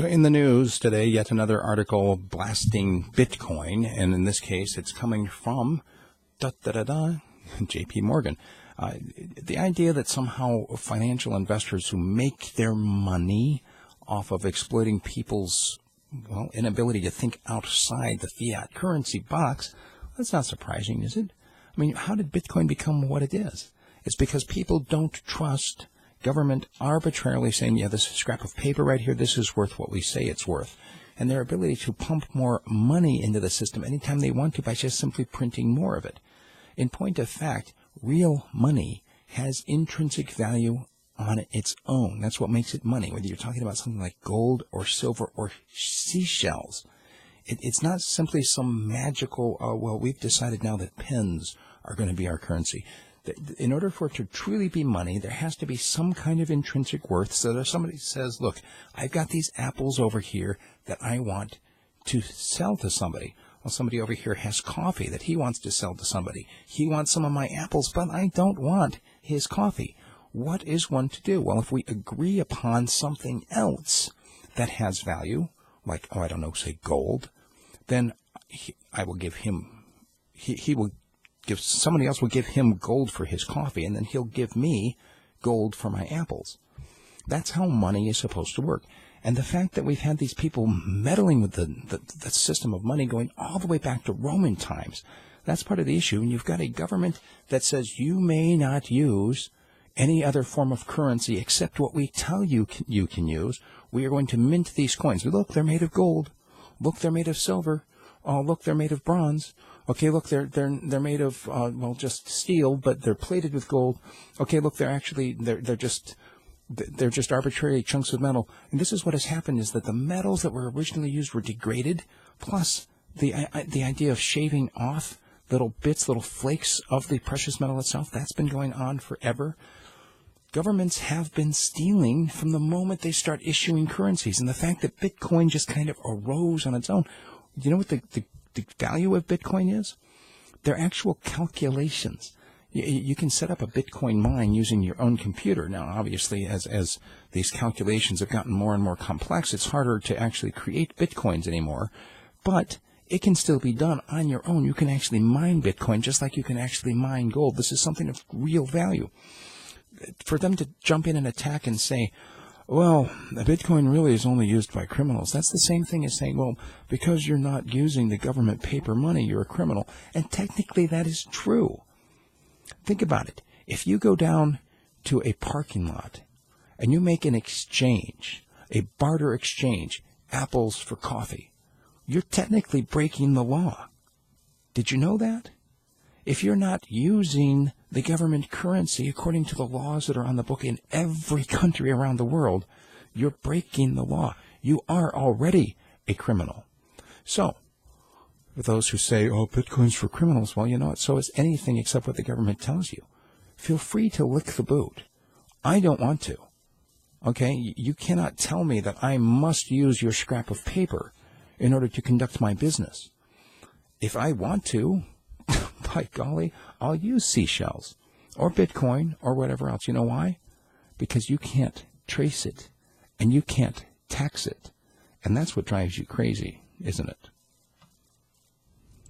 So in the news today, yet another article blasting Bitcoin, and in this case, it's coming from J.P. Morgan. The idea that somehow financial investors who make their money off of exploiting people's inability to think outside the fiat currency box, that's not surprising, is it? I mean, how did Bitcoin become what it is? It's because people don't trust government arbitrarily saying, yeah, this scrap of paper right here, this is worth what we say it's worth. And their ability to pump more money into the system anytime they want to by just simply printing more of it. In point of fact, real money has intrinsic value on its own. That's what makes it money, whether you're talking about something like gold or silver or seashells. It's not simply some magical, we've decided now that pens are going to be our currency. In order for it to truly be money, there has to be some kind of intrinsic worth so that if somebody says, look, I've got these apples over here that I want to sell to somebody. Well, somebody over here has coffee that he wants to sell to somebody. He wants some of my apples, but I don't want his coffee. What is one to do? Well, if we agree upon something else that has value, like, say gold, then I will give him, somebody else will give him gold for his coffee, and then he'll give me gold for my apples. That's how money is supposed to work. And the fact that we've had these people meddling with the system of money going all the way back to Roman times, that's part of the issue. And you've got a government that says you may not use any other form of currency except what we tell you you can use. We are going to mint these coins. Look, they're made of gold. Look, they're made of silver. Oh, look, they're made of bronze. Okay, look, they're made of just steel, but they're plated with gold. Okay, look, they're just arbitrary chunks of metal. And this is what has happened: is that the metals that were originally used were degraded. Plus, the idea of shaving off little bits, little flakes of the precious metal itself, that's been going on forever. Governments have been stealing from the moment they start issuing currencies, and the fact that Bitcoin just kind of arose on its own. You know what the value of Bitcoin is? They're actual calculations. You can set up a Bitcoin mine using your own computer. Now, obviously, as these calculations have gotten more and more complex, it's harder to actually create Bitcoins anymore. But it can still be done on your own. You can actually mine Bitcoin just like you can actually mine gold. This is something of real value. For them to jump in and attack and say, well, Bitcoin really is only used by criminals. That's the same thing as saying, well, because you're not using the government paper money, you're a criminal. And technically that is true. Think about it. If you go down to a parking lot and you make an exchange, a barter exchange, apples for coffee, you're technically breaking the law. Did you know that? If you're not using the government currency according to the laws that are on the book in every country around the world, you're breaking the law. You are already a criminal. So, for those who say, oh, Bitcoin's for criminals, well, you know what, so is anything except what the government tells you. Feel free to lick the boot. I don't want to. Okay? You cannot tell me that I must use your scrap of paper in order to conduct my business. If I want to, by golly, I'll use seashells or Bitcoin or whatever else. You know why? Because you can't trace it and you can't tax it. And that's what drives you crazy, isn't it?